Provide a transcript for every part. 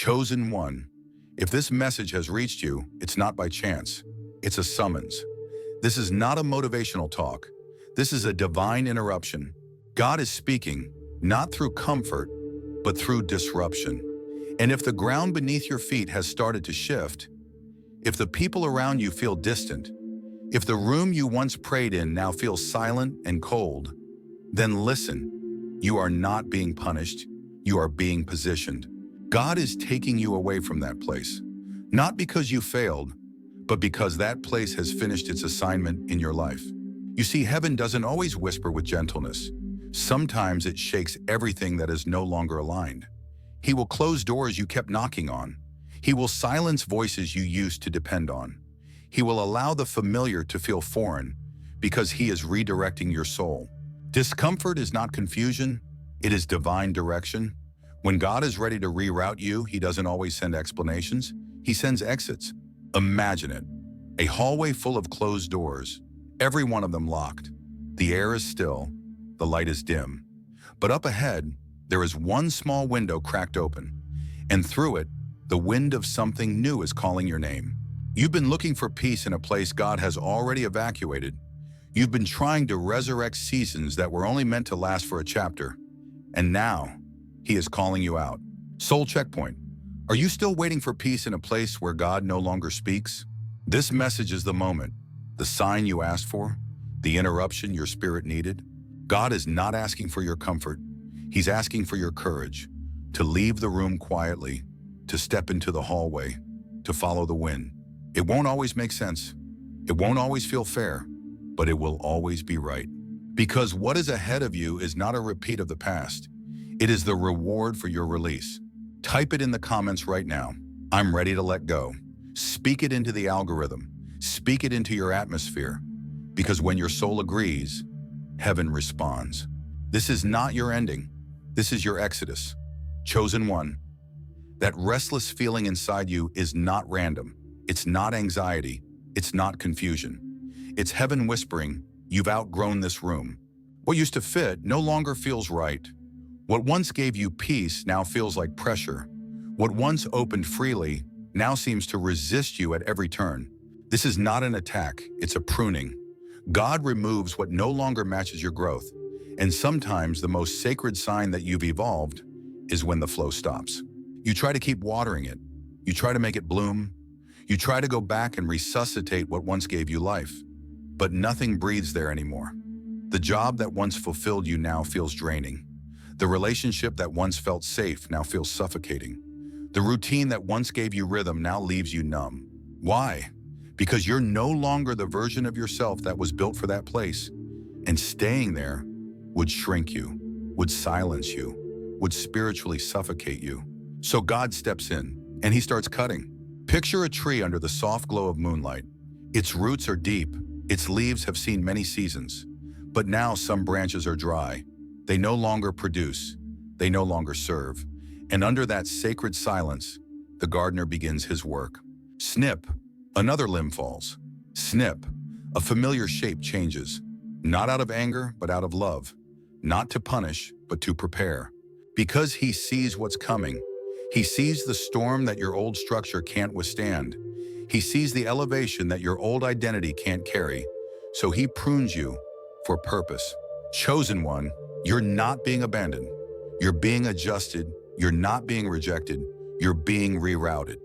Chosen one. If this message has reached you, it's not by chance. It's a summons. This is not a motivational talk. This is a divine interruption. God is speaking, not through comfort, but through disruption. And if the ground beneath your feet has started to shift, if the people around you feel distant, if the room you once prayed in now feels silent and cold, then listen. You are not being punished. You are being positioned. God is taking you away from that place, not because you failed, but because that place has finished its assignment in your life. You see, heaven doesn't always whisper with gentleness. Sometimes it shakes everything that is no longer aligned. He will close doors you kept knocking on. He will silence voices you used to depend on. He will allow the familiar to feel foreign because he is redirecting your soul. Discomfort is not confusion, it is divine direction. When God is ready to reroute you, he doesn't always send explanations, he sends exits. Imagine it, a hallway full of closed doors, every one of them locked. The air is still, the light is dim. But up ahead, there is one small window cracked open, and through it, the wind of something new is calling your name. You've been looking for peace in a place God has already evacuated. You've been trying to resurrect seasons that were only meant to last for a chapter. And now, he is calling you out. Soul checkpoint. Are you still waiting for peace in a place where God no longer speaks? This message is the moment, the sign you asked for, the interruption your spirit needed. God is not asking for your comfort. He's asking for your courage to leave the room quietly, to step into the hallway, to follow the wind. It won't always make sense. It won't always feel fair, but it will always be right. Because what is ahead of you is not a repeat of the past. It is the reward for your release. Type it in the comments right now. I'm ready to let go. Speak it into the algorithm. Speak it into your atmosphere. Because when your soul agrees, heaven responds. This is not your ending. This is your exodus. Chosen one. That restless feeling inside you is not random. It's not anxiety. It's not confusion. It's heaven whispering, you've outgrown this room. What used to fit no longer feels right. What once gave you peace now feels like pressure. What once opened freely now seems to resist you at every turn. This is not an attack, it's a pruning. God removes what no longer matches your growth. And sometimes the most sacred sign that you've evolved is when the flow stops. You try to keep watering it. You try to make it bloom. You try to go back and resuscitate what once gave you life. But nothing breathes there anymore. The job that once fulfilled you now feels draining. The relationship that once felt safe now feels suffocating. The routine that once gave you rhythm now leaves you numb. Why? Because you're no longer the version of yourself that was built for that place. And staying there would shrink you, would silence you, would spiritually suffocate you. So God steps in, and he starts cutting. Picture a tree under the soft glow of moonlight. Its roots are deep, its leaves have seen many seasons. But now some branches are dry. They no longer produce, they no longer serve. And under that sacred silence, the gardener begins his work. Snip, another limb falls. Snip, a familiar shape changes. Not out of anger, but out of love. Not to punish, but to prepare. Because he sees what's coming. He sees the storm that your old structure can't withstand. He sees the elevation that your old identity can't carry. So he prunes you for purpose. Chosen one, you're not being abandoned. You're being adjusted. You're not being rejected. You're being rerouted.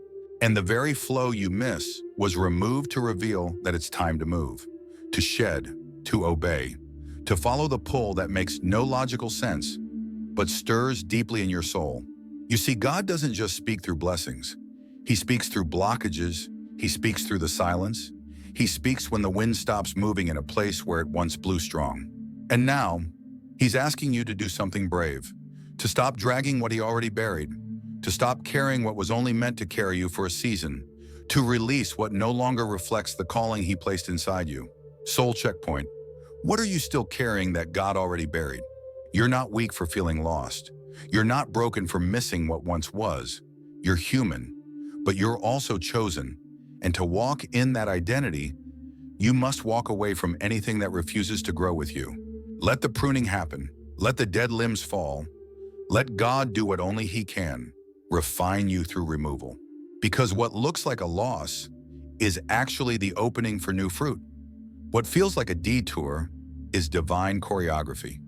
And the very flow you miss was removed to reveal that it's time to move, to shed, to obey, to follow the pull that makes no logical sense, but stirs deeply in your soul. You see, God doesn't just speak through blessings. He speaks through blockages. He speaks through the silence. He speaks when the wind stops moving in a place where it once blew strong. And now, he's asking you to do something brave, to stop dragging what he already buried, to stop carrying what was only meant to carry you for a season, to release what no longer reflects the calling he placed inside you. Soul checkpoint. What are you still carrying that God already buried? You're not weak for feeling lost. You're not broken for missing what once was. You're human, but you're also chosen. And to walk in that identity, you must walk away from anything that refuses to grow with you. Let the pruning happen. Let the dead limbs fall. Let God do what only he can. refine you through removal. Because what looks like a loss is actually the opening for new fruit. What feels like a detour is divine choreography.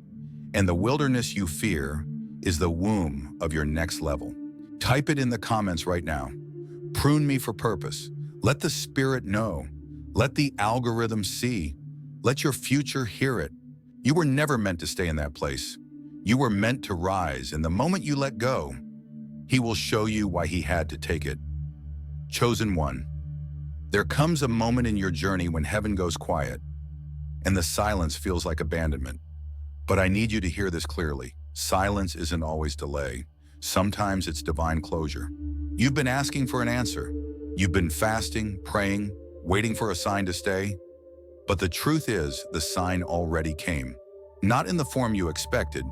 And the wilderness you fear is the womb of your next level. Type it in the comments right now. Prune me for purpose. Let the Spirit know. Let the algorithm see. Let your future hear it. You were never meant to stay in that place. You were meant to rise, and the moment you let go, He will show you why He had to take it. Chosen one. There comes a moment in your journey when heaven goes quiet, and the silence feels like abandonment. But I need you to hear this clearly. Silence isn't always delay. Sometimes it's divine closure. You've been asking for an answer. You've been fasting, praying, waiting for a sign to stay. But the truth is, the sign already came. Not in the form you expected,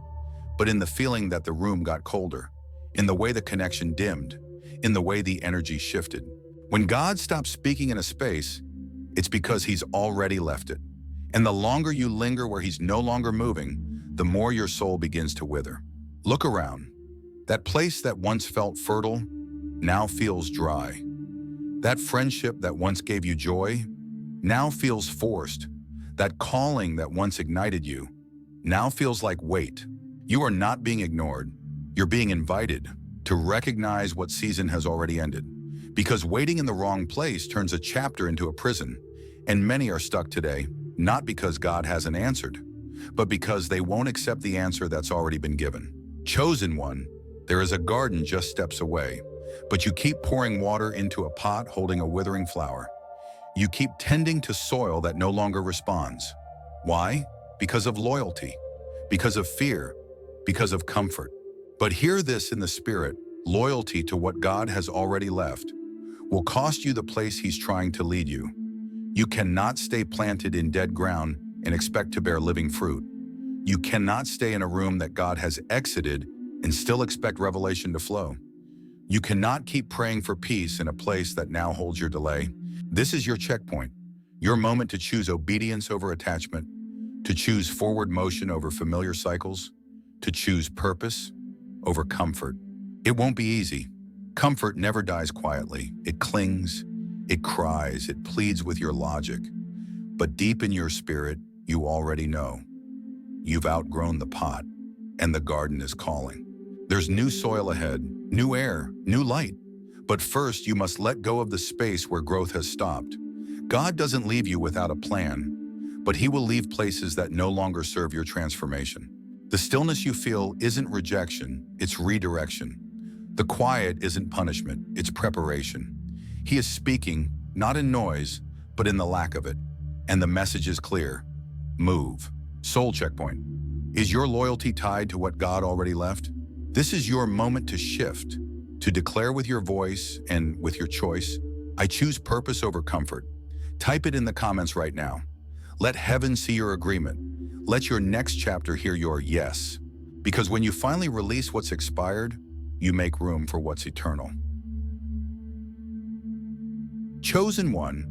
but in the feeling that the room got colder, in the way the connection dimmed, in the way the energy shifted. When God stops speaking in a space, it's because He's already left it. And the longer you linger where He's no longer moving, the more your soul begins to wither. Look around. That place that once felt fertile now feels dry. That friendship that once gave you joy now feels forced. That calling that once ignited you now feels like weight. You are not being ignored. You're being invited to recognize what season has already ended. Because waiting in the wrong place turns a chapter into a prison, and many are stuck today, not because God hasn't answered, but because they won't accept the answer that's already been given. Chosen one, there is a garden just steps away, but you keep pouring water into a pot holding a withering flower. You keep tending to soil that no longer responds. Why? Because of loyalty, because of fear, because of comfort. But hear this in the Spirit, loyalty to what God has already left will cost you the place He's trying to lead you. You cannot stay planted in dead ground and expect to bear living fruit. You cannot stay in a room that God has exited and still expect revelation to flow. You cannot keep praying for peace in a place that now holds your delay. This is your checkpoint, your moment to choose obedience over attachment, to choose forward motion over familiar cycles, to choose purpose over comfort. It won't be easy. Comfort never dies quietly. It clings, it cries, it pleads with your logic. But deep in your spirit, you already know. You've outgrown the pot, and the garden is calling. There's new soil ahead, new air, new light. But first, you must let go of the space where growth has stopped. God doesn't leave you without a plan, but He will leave places that no longer serve your transformation. The stillness you feel isn't rejection, it's redirection. The quiet isn't punishment, it's preparation. He is speaking, not in noise, but in the lack of it. And the message is clear. Move. Soul checkpoint. Is your loyalty tied to what God already left? This is your moment to shift, to declare with your voice and with your choice, I choose purpose over comfort. Type it in the comments right now. Let heaven see your agreement. Let your next chapter hear your yes. Because when you finally release what's expired, you make room for what's eternal. Chosen one,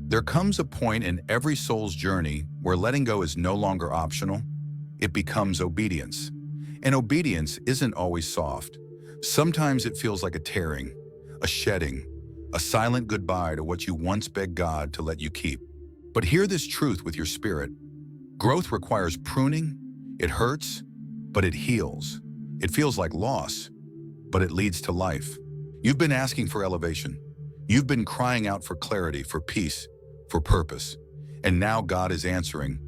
there comes a point in every soul's journey where letting go is no longer optional. It becomes obedience. And obedience isn't always soft. Sometimes it feels like a tearing, a shedding, a silent goodbye to what you once begged God to let you keep. But hear this truth with your spirit. Growth requires pruning. It hurts, but it heals. It feels like loss, but it leads to life. You've been asking for elevation. You've been crying out for clarity, for peace, for purpose. And now God is answering,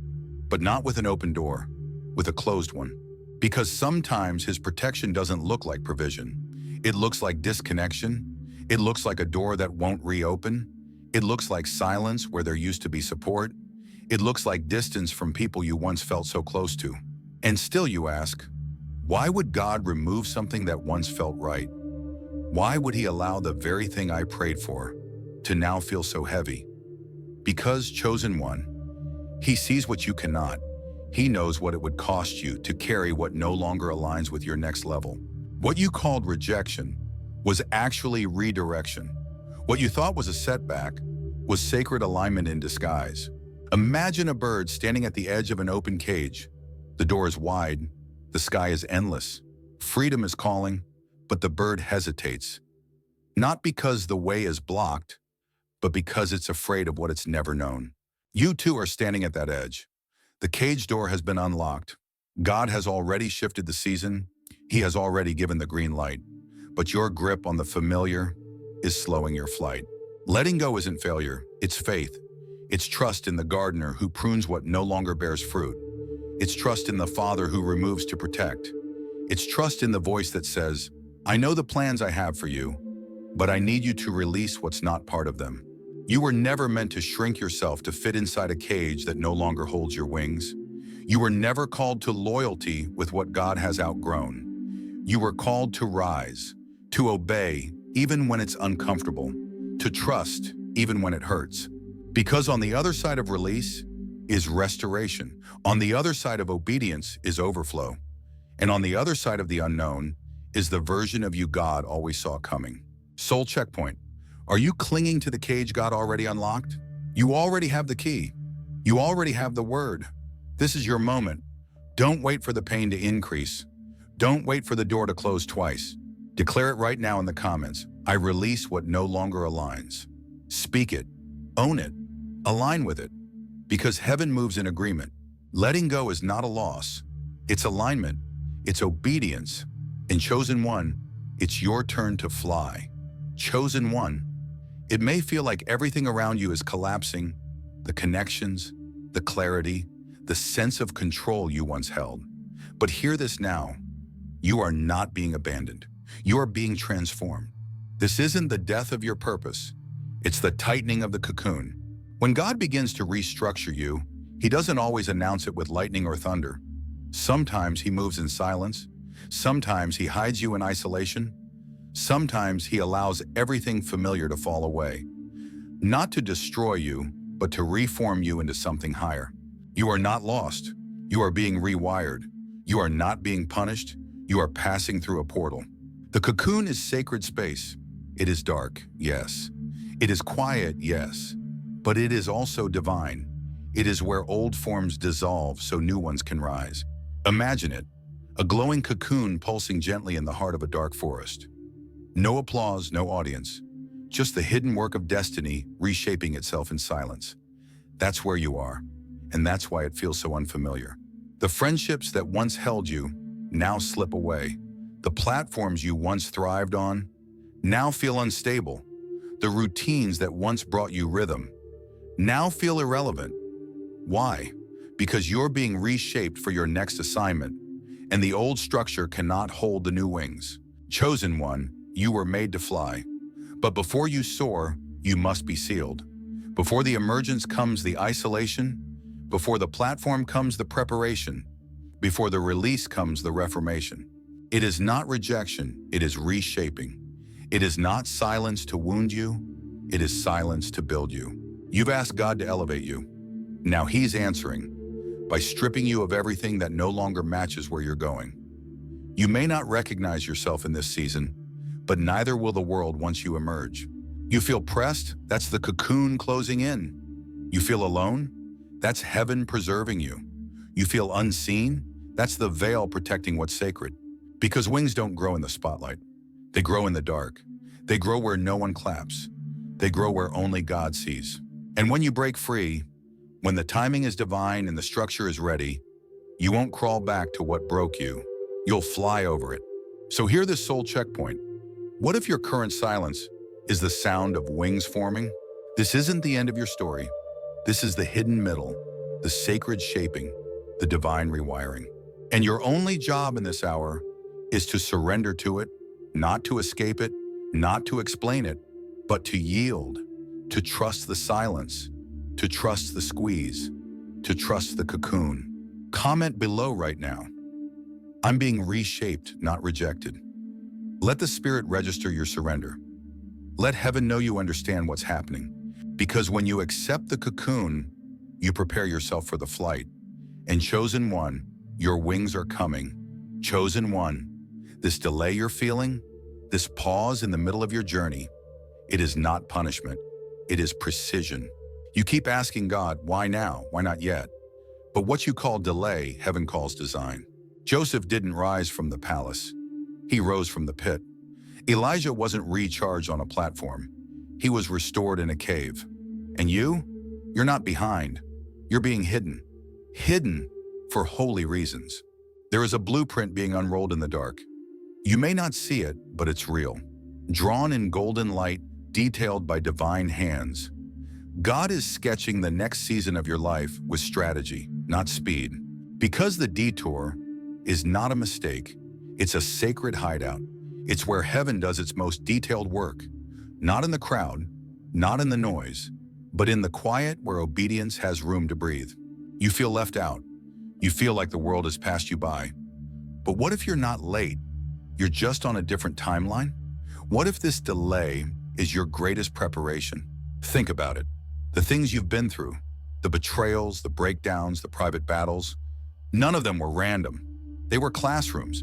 but not with an open door, with a closed one. Because sometimes His protection doesn't look like provision. It looks like disconnection. It looks like a door that won't reopen. It looks like silence where there used to be support. It looks like distance from people you once felt so close to. And still you ask, why would God remove something that once felt right? Why would He allow the very thing I prayed for to now feel so heavy? Because, chosen one, He sees what you cannot. He knows what it would cost you to carry what no longer aligns with your next level. What you called rejection was actually redirection. What you thought was a setback was sacred alignment in disguise. Imagine a bird standing at the edge of an open cage. The door is wide, the sky is endless, freedom is calling, but the bird hesitates, not because the way is blocked, but because it's afraid of what it's never known. You too are standing at that edge. The cage door has been unlocked. God has already shifted the season. He has already given the green light. But your grip on the familiar is slowing your flight. Letting go isn't failure, it's faith. It's trust in the gardener who prunes what no longer bears fruit. It's trust in the Father who removes to protect. It's trust in the voice that says, I know the plans I have for you, but I need you to release what's not part of them. You were never meant to shrink yourself to fit inside a cage that no longer holds your wings. You were never called to loyalty with what God has outgrown. You were called to rise, to obey even when it's uncomfortable, to trust even when it hurts. Because on the other side of release is restoration. On the other side of obedience is overflow. And on the other side of the unknown is the version of you God always saw coming. Soul checkpoint. Are you clinging to the cage God already unlocked? You already have the key. You already have the word. This is your moment. Don't wait for the pain to increase. Don't wait for the door to close twice. Declare it right now in the comments. I release what no longer aligns. Speak it. Own it. Align with it. Because heaven moves in agreement. Letting go is not a loss. It's alignment. It's obedience. And chosen one, it's your turn to fly. Chosen one. It may feel like everything around you is collapsing, the connections, the clarity, the sense of control you once held. But hear this now. You are not being abandoned. You are being transformed. This isn't the death of your purpose. It's the tightening of the cocoon. When God begins to restructure you, He doesn't always announce it with lightning or thunder. Sometimes He moves in silence. Sometimes He hides you in isolation. Sometimes He allows everything familiar to fall away. Not to destroy you, but to reform you into something higher. You are not lost. You are being rewired. You are not being punished. You are passing through a portal. The cocoon is sacred space. It is dark, yes. It is quiet, yes. But it is also divine. It is where old forms dissolve so new ones can rise. Imagine it, a glowing cocoon pulsing gently in the heart of a dark forest. No applause, no audience. Just the hidden work of destiny reshaping itself in silence. That's where you are, and that's why it feels so unfamiliar. The friendships that once held you now slip away. The platforms you once thrived on now feel unstable. The routines that once brought you rhythm now feel irrelevant. Why? Because you're being reshaped for your next assignment, and the old structure cannot hold the new wings. Chosen one, you were made to fly. But before you soar, you must be sealed. Before the emergence comes the isolation. Before the platform comes the preparation. Before the release comes the reformation. It is not rejection, it is reshaping. It is not silence to wound you, it is silence to build you. You've asked God to elevate you. Now He's answering by stripping you of everything that no longer matches where you're going. You may not recognize yourself in this season, but neither will the world once you emerge. You feel pressed? That's the cocoon closing in. You feel alone? That's heaven preserving you. You feel unseen? That's the veil protecting what's sacred. Because wings don't grow in the spotlight. They grow in the dark. They grow where no one claps. They grow where only God sees. And when you break free, when the timing is divine and the structure is ready, you won't crawl back to what broke you. You'll fly over it. So hear this soul checkpoint. What if your current silence is the sound of wings forming? This isn't the end of your story. This is the hidden middle, the sacred shaping, the divine rewiring. And your only job in this hour is to surrender to it, not to escape it, not to explain it, but to yield, to trust the silence, to trust the squeeze, to trust the cocoon. Comment below right now. I'm being reshaped, not rejected. Let the Spirit register your surrender. Let heaven know you understand what's happening. Because when you accept the cocoon, you prepare yourself for the flight. And chosen one, your wings are coming. Chosen one, this delay you're feeling, this pause in the middle of your journey, it is not punishment. It is precision. You keep asking God, why now? Why not yet? But what you call delay, heaven calls design. Joseph didn't rise from the palace. He rose from the pit. Elijah wasn't recharged on a platform. He was restored in a cave. And you're not behind. You're being hidden. Hidden for holy reasons. There is a blueprint being unrolled in the dark. You may not see it, but it's real. Drawn in golden light, detailed by divine hands. God is sketching the next season of your life with strategy, not speed. Because the detour is not a mistake, it's a sacred hideout. It's where heaven does its most detailed work. Not in the crowd, not in the noise, but in the quiet where obedience has room to breathe. You feel left out. You feel like the world has passed you by. But what if you're not late? You're just on a different timeline? What if this delay is your greatest preparation? Think about it. The things you've been through, the betrayals, the breakdowns, the private battles, none of them were random. They were classrooms.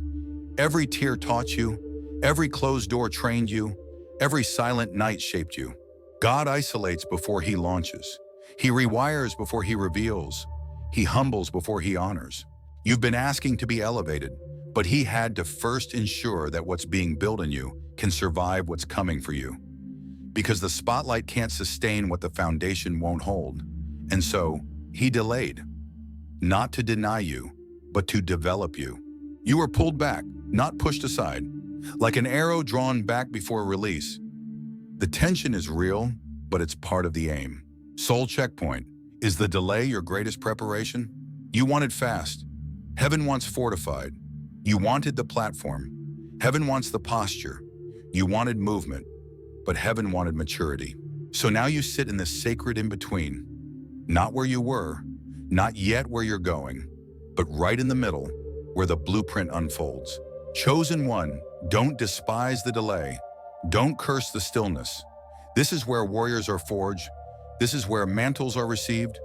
Every tear taught you, every closed door trained you, every silent night shaped you. God isolates before he launches. He rewires before he reveals. He humbles before he honors. You've been asking to be elevated, but he had to first ensure that what's being built in you can survive what's coming for you. Because the spotlight can't sustain what the foundation won't hold. And so, he delayed. Not to deny you, but to develop you. You were pulled back, not pushed aside, like an arrow drawn back before release. The tension is real, but it's part of the aim. Soul checkpoint. Is the delay your greatest preparation? You wanted fast. Heaven wants fortified. You wanted the platform. Heaven wants the posture. You wanted movement, but heaven wanted maturity. So now you sit in this sacred in-between. Not where you were, not yet where you're going, but right in the middle, where the blueprint unfolds. Chosen one, don't despise the delay. Don't curse the stillness. This is where warriors are forged. This is where mantles are received.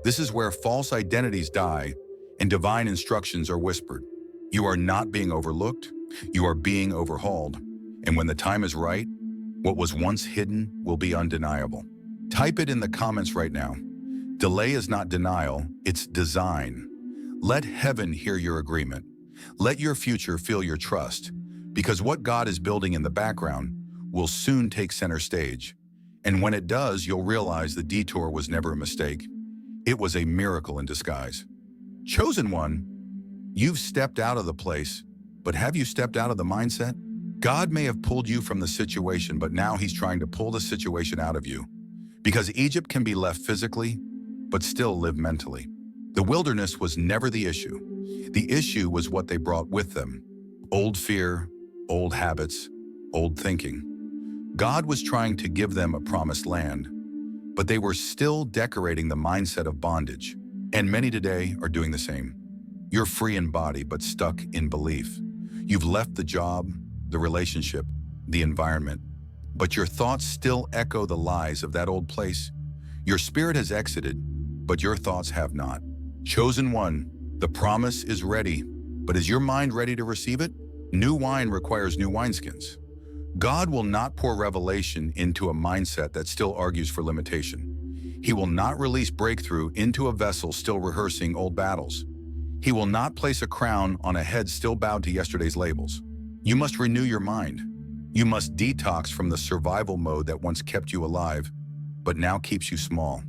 This is where false identities die and divine instructions are whispered. You are not being overlooked. You are being overhauled. And when the time is right, what was once hidden will be undeniable. Type it in the comments right now. Delay is not denial, it's design. Let heaven hear your agreement. Let your future feel your trust, because what God is building in the background will soon take center stage. And when it does, you'll realize the detour was never a mistake. It was a miracle in disguise. Chosen one, you've stepped out of the place, but have you stepped out of the mindset? God may have pulled you from the situation, but now he's trying to pull the situation out of you. Because Egypt can be left physically, but still live mentally. The wilderness was never the issue. The issue was what they brought with them. Old fear, old habits, old thinking. God was trying to give them a promised land, but they were still decorating the mindset of bondage. And many today are doing the same. You're free in body, but stuck in belief. You've left the job, the relationship, the environment, but your thoughts still echo the lies of that old place. Your spirit has exited, but your thoughts have not. Chosen one, the promise is ready, but is your mind ready to receive it? New wine requires new wineskins. God will not pour revelation into a mindset that still argues for limitation. He will not release breakthrough into a vessel still rehearsing old battles. He will not place a crown on a head still bowed to yesterday's labels. You must renew your mind. You must detox from the survival mode that once kept you alive, but now keeps you small.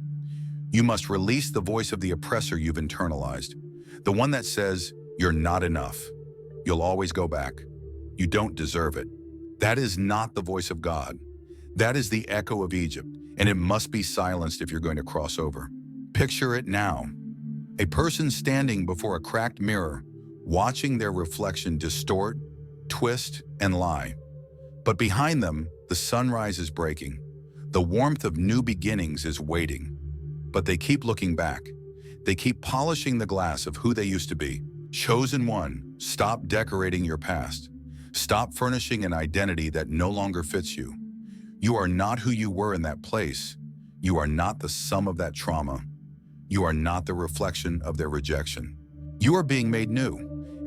You must release the voice of the oppressor you've internalized, the one that says, you're not enough. You'll always go back. You don't deserve it. That is not the voice of God. That is the echo of Egypt, and it must be silenced if you're going to cross over. Picture it now. A person standing before a cracked mirror, watching their reflection distort, twist, and lie. But behind them, the sunrise is breaking. The warmth of new beginnings is waiting. But they keep looking back. They keep polishing the glass of who they used to be. Chosen one, stop decorating your past. Stop furnishing an identity that no longer fits you. You are not who you were in that place. You are not the sum of that trauma. You are not the reflection of their rejection. You are being made new,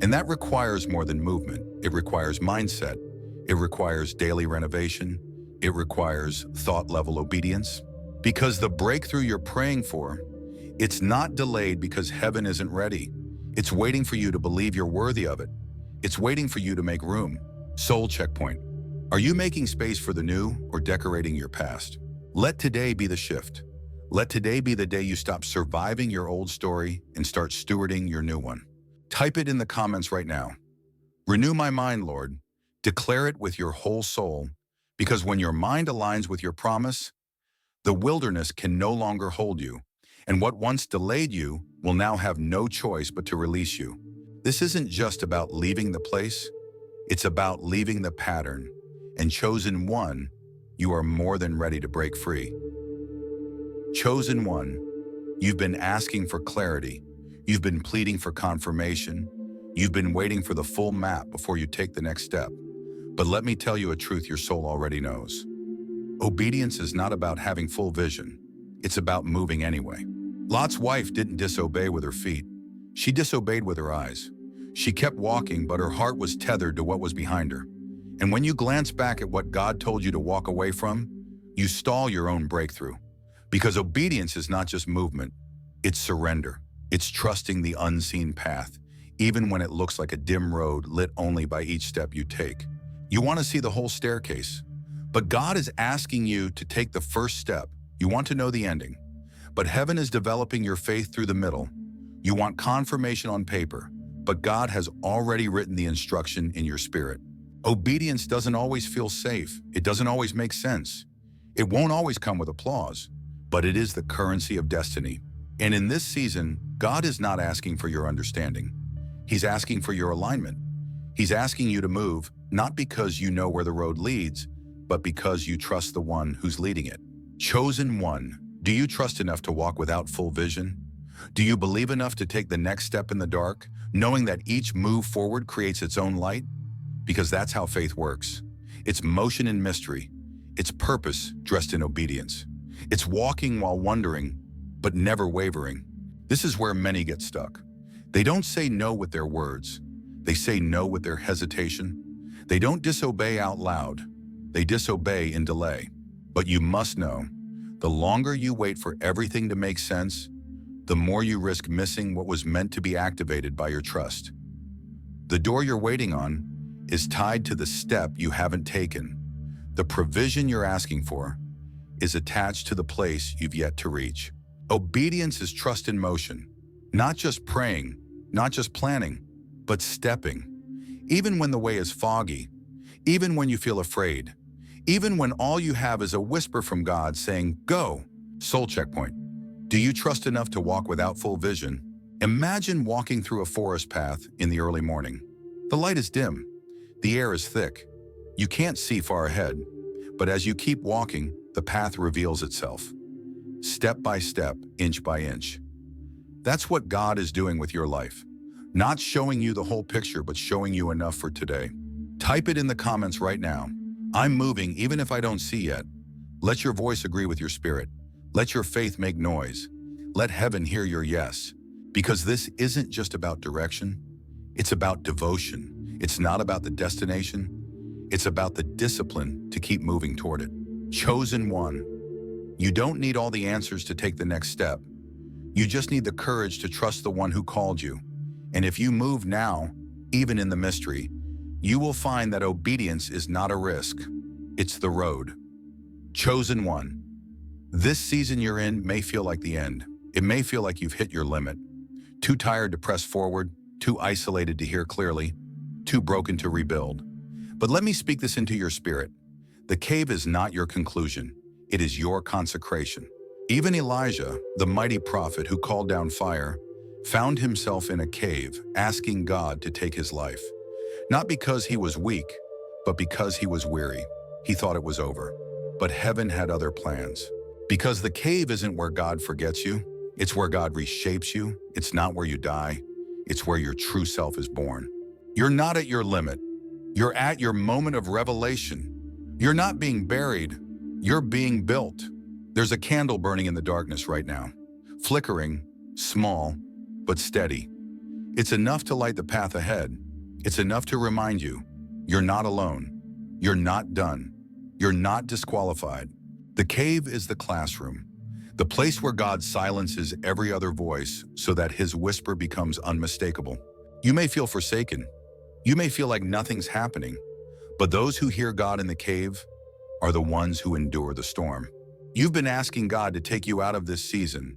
and that requires more than movement. It requires mindset. It requires daily renovation. It requires thought-level obedience. Because the breakthrough you're praying for, it's not delayed because heaven isn't ready. It's waiting for you to believe you're worthy of it. It's waiting for you to make room. Soul checkpoint. Are you making space for the new or decorating your past? Let today be the shift. Let today be the day you stop surviving your old story and start stewarding your new one. Type it in the comments right now. Renew my mind, Lord. Declare it with your whole soul, because when your mind aligns with your promise, the wilderness can no longer hold you, and what once delayed you will now have no choice but to release you. This isn't just about leaving the place, it's about leaving the pattern. And chosen one, you are more than ready to break free. Chosen one, you've been asking for clarity. You've been pleading for confirmation. You've been waiting for the full map before you take the next step. But let me tell you a truth your soul already knows. Obedience is not about having full vision. It's about moving anyway. Lot's wife didn't disobey with her feet. She disobeyed with her eyes. She kept walking, but her heart was tethered to what was behind her. And when you glance back at what God told you to walk away from, you stall your own breakthrough. Because obedience is not just movement, it's surrender. It's trusting the unseen path, even when it looks like a dim road lit only by each step you take. You want to see the whole staircase, but God is asking you to take the first step. You want to know the ending, but heaven is developing your faith through the middle. You want confirmation on paper, but God has already written the instruction in your spirit. Obedience doesn't always feel safe. It doesn't always make sense. It won't always come with applause, but it is the currency of destiny. And in this season, God is not asking for your understanding. He's asking for your alignment. He's asking you to move, not because you know where the road leads, but because you trust the one who's leading it. Chosen one, do you trust enough to walk without full vision? Do you believe enough to take the next step in the dark, knowing that each move forward creates its own light? Because that's how faith works. It's motion in mystery. It's purpose dressed in obedience. It's walking while wondering, but never wavering. This is where many get stuck. They don't say no with their words. They say no with their hesitation. They don't disobey out loud. They disobey in delay. But you must know, the longer you wait for everything to make sense, the more you risk missing what was meant to be activated by your trust. The door you're waiting on is tied to the step you haven't taken. The provision you're asking for is attached to the place you've yet to reach. Obedience is trust in motion, not just praying, not just planning, but stepping. Even when the way is foggy, even when you feel afraid, even when all you have is a whisper from God saying, "Go." Soul checkpoint. Do you trust enough to walk without full vision? Imagine walking through a forest path in the early morning. The light is dim. The air is thick. You can't see far ahead, but as you keep walking, the path reveals itself. Step by step, inch by inch. That's what God is doing with your life. Not showing you the whole picture, but showing you enough for today. Type it in the comments right now. I'm moving even if I don't see yet. Let your voice agree with your spirit. Let your faith make noise. Let heaven hear your yes. Because this isn't just about direction. It's about devotion. It's not about the destination. It's about the discipline to keep moving toward it. Chosen one. You don't need all the answers to take the next step. You just need the courage to trust the one who called you. And if you move now, even in the mystery, you will find that obedience is not a risk. It's the road. Chosen one. This season you're in may feel like the end. It may feel like you've hit your limit. Too tired to press forward, too isolated to hear clearly, too broken to rebuild. But let me speak this into your spirit. The cave is not your conclusion. It is your consecration. Even Elijah, the mighty prophet who called down fire, found himself in a cave asking God to take his life. Not because he was weak, but because he was weary. He thought it was over. But heaven had other plans. Because the cave isn't where God forgets you. It's where God reshapes you. It's not where you die. It's where your true self is born. You're not at your limit. You're at your moment of revelation. You're not being buried. You're being built. There's a candle burning in the darkness right now. Flickering, small, but steady. It's enough to light the path ahead. It's enough to remind you, you're not alone. You're not done. You're not disqualified. The cave is the classroom, the place where God silences every other voice so that his whisper becomes unmistakable. You may feel forsaken. You may feel like nothing's happening, But those who hear God in the cave are the ones who endure the storm. You've been asking God to take you out of this season.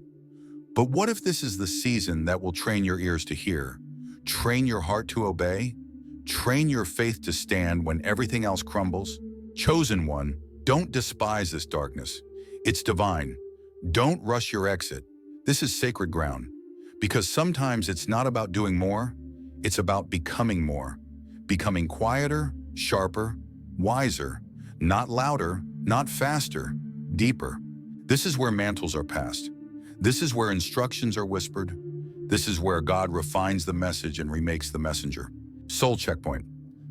But what if this is the season that will train your ears to hear, train your heart to obey, train your faith to stand when everything else crumbles? Chosen one, don't despise this darkness. It's divine. Don't rush your exit. This is sacred ground. Because sometimes it's not about doing more, it's about becoming more. Becoming quieter, sharper, wiser, not louder, not faster, deeper. This is where mantles are passed. This is where instructions are whispered. This is where God refines the message and remakes the messenger. Soul checkpoint.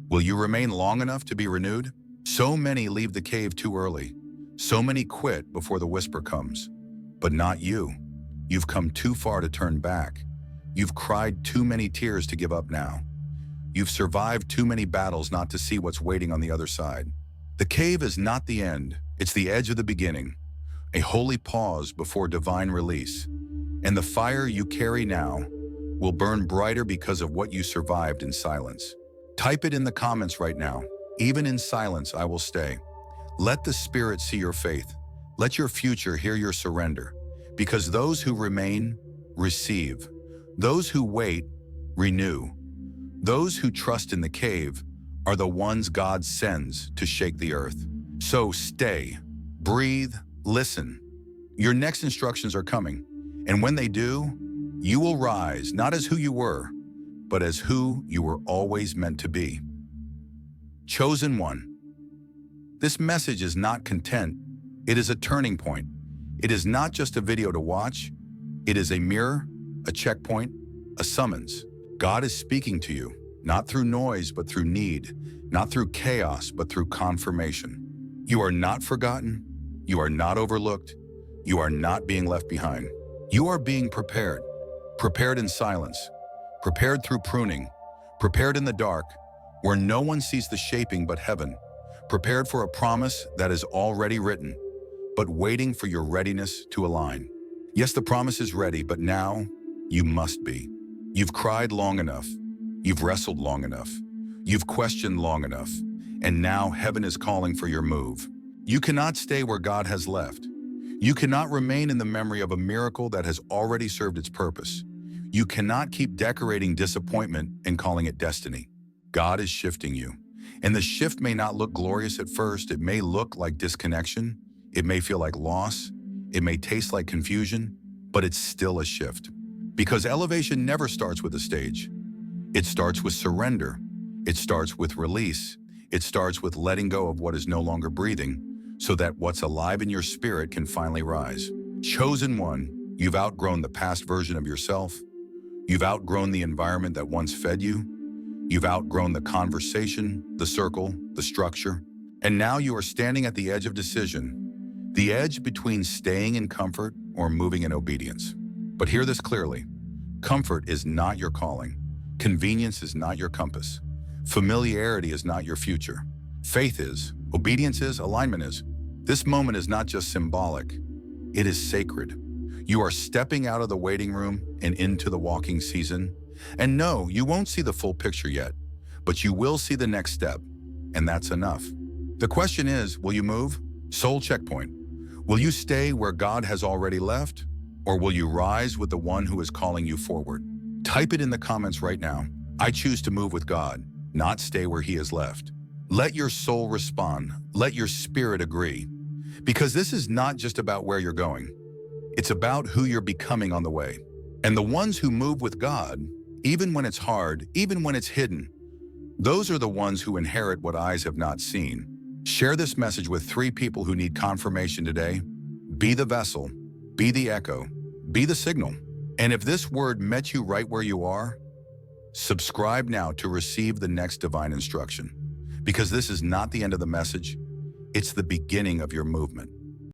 Will you remain long enough to be renewed? So many leave the cave too early. So many quit before the whisper comes. But not you. You've come too far to turn back. You've cried too many tears to give up now. You've survived too many battles not to see what's waiting on the other side. The cave is not the end. It's the edge of the beginning. A holy pause before divine release. And the fire you carry now will burn brighter because of what you survived in silence. Type it in the comments right now. Even in silence, I will stay. Let the Spirit see your faith. Let your future hear your surrender. Because those who remain, receive. Those who wait, renew. Those who trust in the cave are the ones God sends to shake the earth. So stay, breathe, listen. Your next instructions are coming. And when they do, you will rise, not as who you were, but as who you were always meant to be. Chosen one. This message is not content. It is a turning point. It is not just a video to watch. It is a mirror, a checkpoint, a summons. God is speaking to you, not through noise, but through need, not through chaos, but through confirmation. You are not forgotten. You are not overlooked. You are not being left behind. You are being prepared. Prepared in silence. Prepared through pruning. Prepared in the dark, where no one sees the shaping but heaven. Prepared for a promise that is already written, but waiting for your readiness to align. Yes, the promise is ready, but now you must be. You've cried long enough. You've wrestled long enough. You've questioned long enough. And now heaven is calling for your move. You cannot stay where God has left. You cannot remain in the memory of a miracle that has already served its purpose. You cannot keep decorating disappointment and calling it destiny. God is shifting you. And the shift may not look glorious at first. It may look like disconnection. It may feel like loss. It may taste like confusion, but it's still a shift. Because elevation never starts with a stage. It starts with surrender. It starts with release. It starts with letting go of what is no longer breathing, so that what's alive in your spirit can finally rise. Chosen one, you've outgrown the past version of yourself. You've outgrown the environment that once fed you. You've outgrown the conversation, the circle, the structure. And now you are standing at the edge of decision. The edge between staying in comfort or moving in obedience. But hear this clearly. Comfort is not your calling. Convenience is not your compass. Familiarity is not your future. Faith is, obedience is, alignment is. This moment is not just symbolic. It is sacred. You are stepping out of the waiting room and into the walking season. And no, you won't see the full picture yet, but you will see the next step, and that's enough. The question is, will you move? Soul checkpoint. Will you stay where God has already left, or will you rise with the one who is calling you forward? Type it in the comments right now. I choose to move with God, not stay where he has left. Let your soul respond. Let your spirit agree. Because this is not just about where you're going. It's about who you're becoming on the way. And the ones who move with God, even when it's hard, even when it's hidden, those are the ones who inherit what eyes have not seen. Share this message with 3 people who need confirmation today. Be the vessel, be the echo, be the signal. And if this word met you right where you are, subscribe now to receive the next divine instruction. Because this is not the end of the message, it's the beginning of your movement.